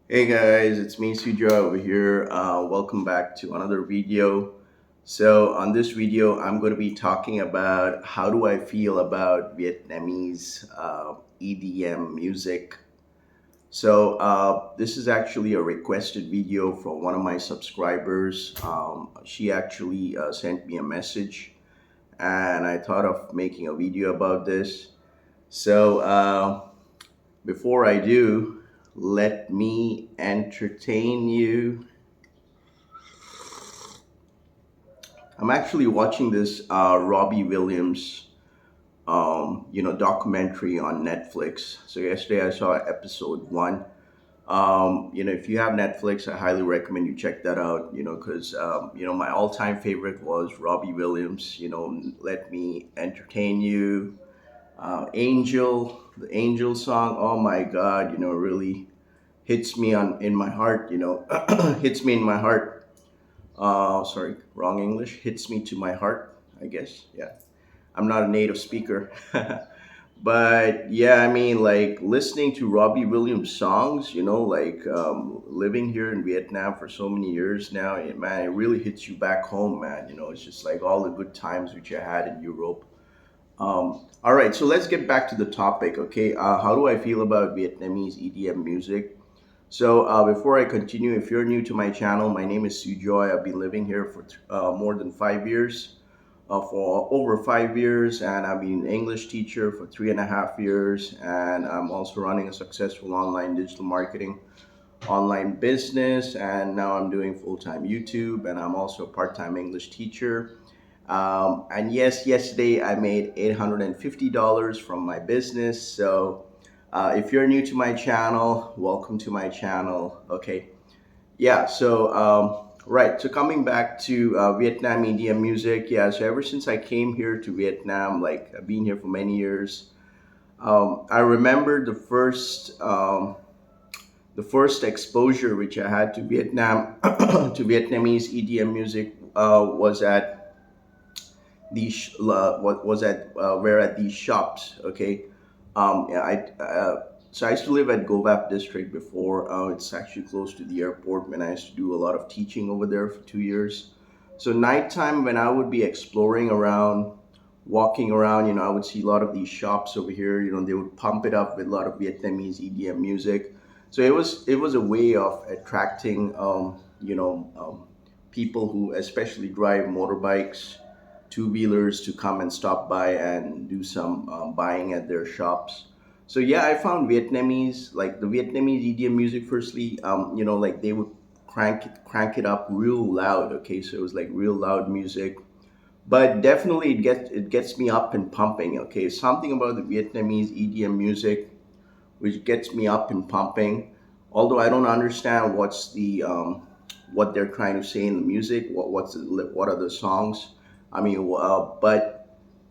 Hey guys, it's me Sujay over here. Welcome back to another video. So on this video, I'm going to be talking about how do I feel about Vietnamese EDM music. So this is actually a requested video from one of my subscribers. She actually sent me a message, and I thought of making a video about this. So before I do, let me entertain you. I'm actually watching this Robbie Williams, documentary on Netflix. So yesterday I saw episode one. If you have Netflix, I highly recommend you check that out. Because my all-time favorite was Robbie Williams. Let me entertain you. Angel, the Angel song. Oh my God, really hits me on in my heart. Hits me in my heart. Sorry, wrong English. Hits me to my heart, I guess. Yeah. I'm not a native speaker. But yeah, I mean, like listening to Robbie Williams songs, living here in Vietnam for so many years now, man, it really hits you back home, man. It's just like all the good times which I had in Europe. All right, so let's get back to the topic, okay? How do I feel about Vietnamese EDM music? So before I continue, if you're new to my channel, my name is Sujoy. I've been living here for more than 5 years, for over 5 years, and I've been an English teacher for 3.5 years, and I'm also running a successful online digital marketing online business, and now I'm doing full-time YouTube, and I'm also a part-time English teacher. And yes, yesterday I made $850 from my business. So if you're new to my channel, welcome to my channel. Okay, yeah. Right. So coming back to Vietnam EDM music, yeah. So ever since I came here to Vietnam, like I've been here for many years. I remember the first exposure which I had to Vietnam to Vietnamese EDM music was at what was at were at these shops. Okay, yeah, so I used to live at Govap district before. It's actually close to the airport. When I used to do a lot of teaching over there for 2 years. So nighttime when I would be exploring around, walking around, I would see a lot of these shops over here. They would pump it up with a lot of Vietnamese EDM music. So it was a way of attracting people who especially drive motorbikes, two-wheelers, to come and stop by and do some buying at their shops. So yeah, I found the Vietnamese EDM music. Firstly, like they would crank it up real loud. Okay, so it was like real loud music, but definitely it gets me up and pumping. Okay, something about the Vietnamese EDM music which gets me up and pumping. Although I don't understand what they're trying to say in the music. What are the songs? I mean, but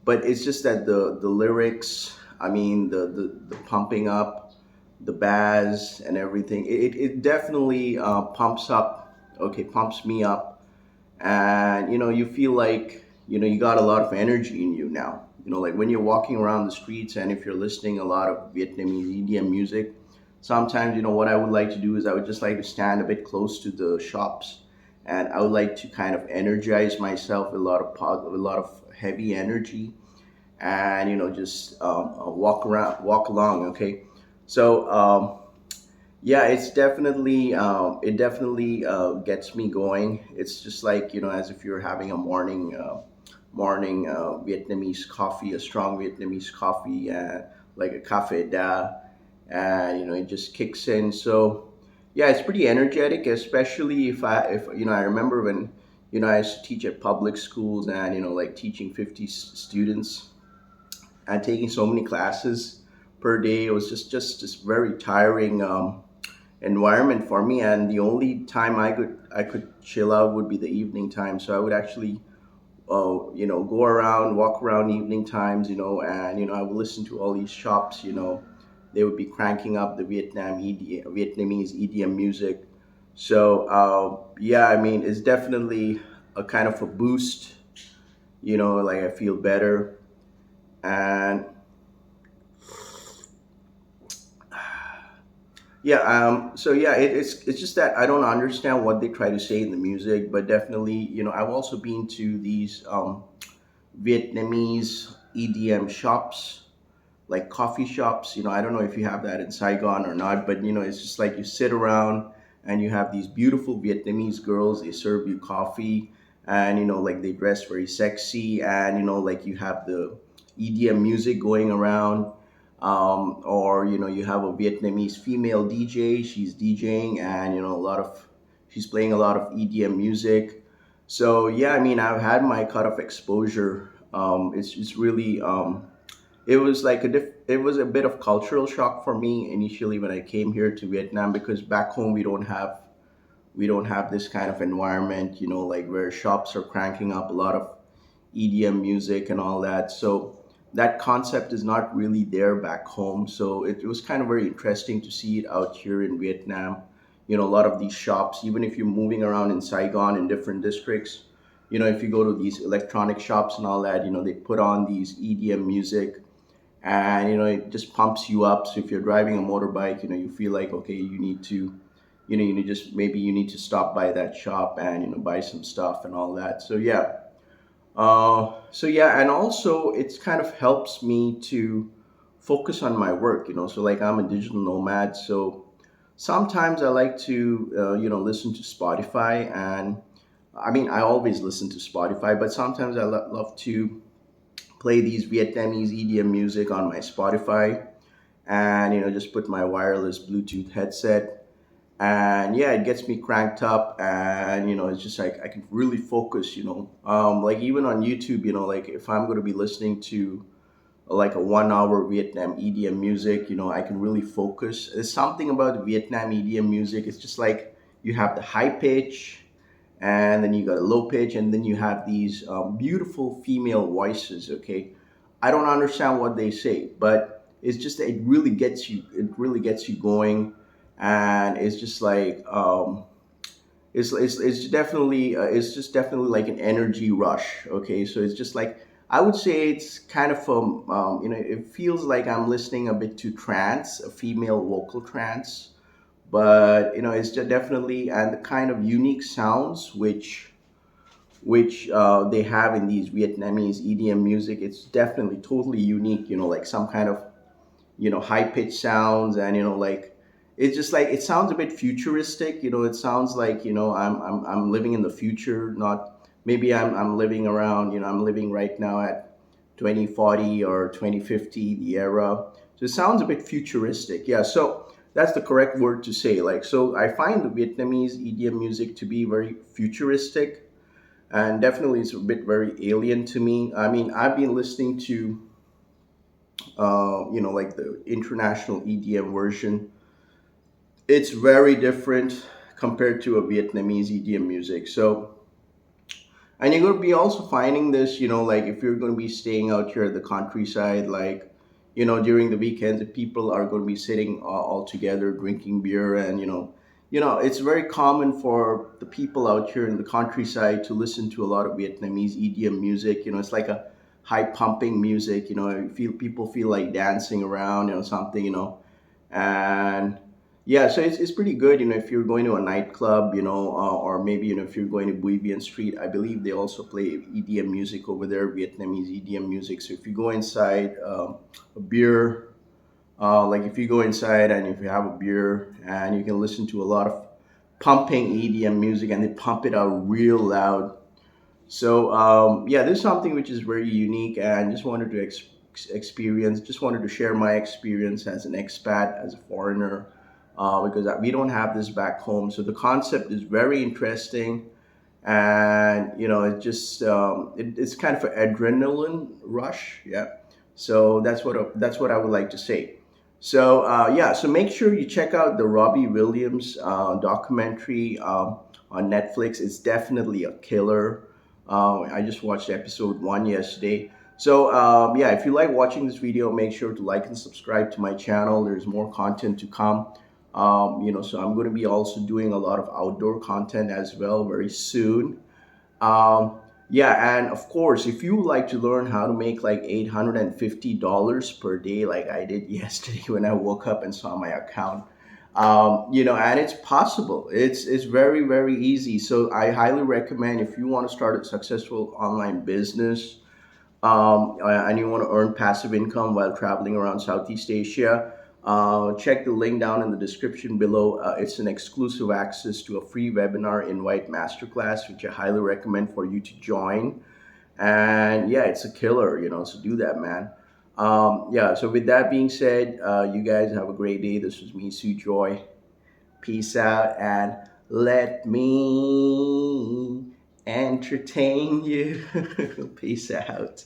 it's just that the lyrics. I mean, the pumping up, the bass and everything. It definitely pumps up. Okay, pumps me up, and you feel like you got a lot of energy in you now. Like when you're walking around the streets, and if you're listening a lot of Vietnamese EDM music, sometimes what I would like to do is I would just like to stand a bit close to the shops, and I would like to kind of energize myself with a lot of heavy energy, and just walk along. Okay, so yeah, it definitely gets me going. It's just like as if you're having a morning Vietnamese coffee, a strong Vietnamese coffee, like a cafe da, and it just kicks in. So yeah, it's pretty energetic, especially if I remember when I used to teach at public schools, and like teaching 50 students and taking so many classes per day. It was just very tiring environment for me, and the only time I could chill out would be the evening time. So I would actually go around, walk around evening times, and I would listen to all these shops. They would be cranking up the Vietnamese EDM music. So yeah, I mean, it's definitely a kind of a boost. Like I feel better, and Yeah. So yeah, it's just that I don't understand what they try to say in the music, but definitely, I've also been to these Vietnamese EDM shops, like coffee shops. I don't know if you have that in Saigon or not, but it's just like you sit around and you have these beautiful Vietnamese girls. They serve you coffee, and like they dress very sexy, and like you have the EDM music going around. Or you have a Vietnamese female DJ. She's DJing, and she's playing a lot of EDM music. So yeah, I mean, I've had my cut of exposure. It's really it was like it was a bit of cultural shock for me initially when I came here to Vietnam, because back home we don't have this kind of environment, like where shops are cranking up a lot of EDM music and all that. So that concept is not really there back home. So it was kind of very interesting to see it out here in Vietnam. A lot of these shops, even if you're moving around in Saigon in different districts, if you go to these electronic shops and all that, they put on these EDM music, and it just pumps you up. So if you're driving a motorbike, you feel like, okay, you need to stop by that shop and buy some stuff and all that. So yeah. And also it's kind of helps me to focus on my work. So like I'm a digital nomad, so sometimes I like to listen to Spotify. And I mean, I always listen to Spotify, but sometimes I love to play these Vietnamese EDM music on my Spotify, and just put my wireless Bluetooth headset, and yeah, it gets me cranked up, and it's just like I can really focus. Like even on YouTube, like if I'm going to be listening to like a 1 hour Vietnam EDM music, I can really focus. There's something about Vietnam EDM music. It's just like you have the high pitch, and then you got a low pitch, and then you have these beautiful female voices. Okay, I don't understand what they say, but it's just that it really gets you. It really gets you going, and it's just like it's just definitely like an energy rush. Okay, so it's just like I would say it's kind of it feels like I'm listening a bit to trance, a female vocal trance, but it's just definitely, and the kind of unique sounds which they have in these Vietnamese EDM music. It's definitely totally unique. Like some kind of high pitched sounds, and like it's just like it sounds a bit futuristic. It sounds like I'm living in the future. Not maybe I'm living around. I'm living right now at 2040 or 2050, the era. So it sounds a bit futuristic. Yeah, so that's the correct word to say. Like, so I find the Vietnamese EDM music to be very futuristic, and definitely it's a bit very alien to me. I mean, I've been listening to like the international EDM version. It's very different compared to a Vietnamese EDM music. So, and you're going to be also finding this, like if you're going to be staying out here at the countryside, like, during the weekends, the people are going to be sitting all together drinking beer, and, it's very common for the people out here in the countryside to listen to a lot of Vietnamese EDM music. It's like a high pumping music. You feel people feel like dancing around, something, and yeah, so it's pretty good. If you're going to a nightclub, or maybe if you're going to Bui Bien Street, I believe they also play EDM music over there, Vietnamese EDM music. So if you go inside, a beer, like if you go inside and if you have a beer, and you can listen to a lot of pumping EDM music, and they pump it out real loud. So yeah, this is something which is very unique, and just wanted to experience. Just wanted to share my experience as an expat, as a foreigner, because we don't have this back home. So the concept is very interesting, and it's kind of an adrenaline rush. Yeah, so that's what I would like to say. So yeah, so make sure you check out the Robbie Williams documentary on Netflix. It's definitely a killer. I just watched episode one yesterday. So yeah, if you like watching this video, make sure to like and subscribe to my channel. There's more content to come. So I'm going to be also doing a lot of outdoor content as well very soon. Yeah, and of course, if you would like to learn how to make like $850 per day, like I did yesterday when I woke up and saw my account, And it's possible. It's very very easy. So I highly recommend if you want to start a successful online business, and you want to earn passive income while traveling around Southeast Asia, check the link down in the description below. It's an exclusive access to a free webinar invite masterclass, which I highly recommend for you to join. And yeah, it's a killer, so do that, man. Yeah, so with that being said, you guys have a great day. This was me, Sue Joy. Peace out, and let me entertain you. Peace out.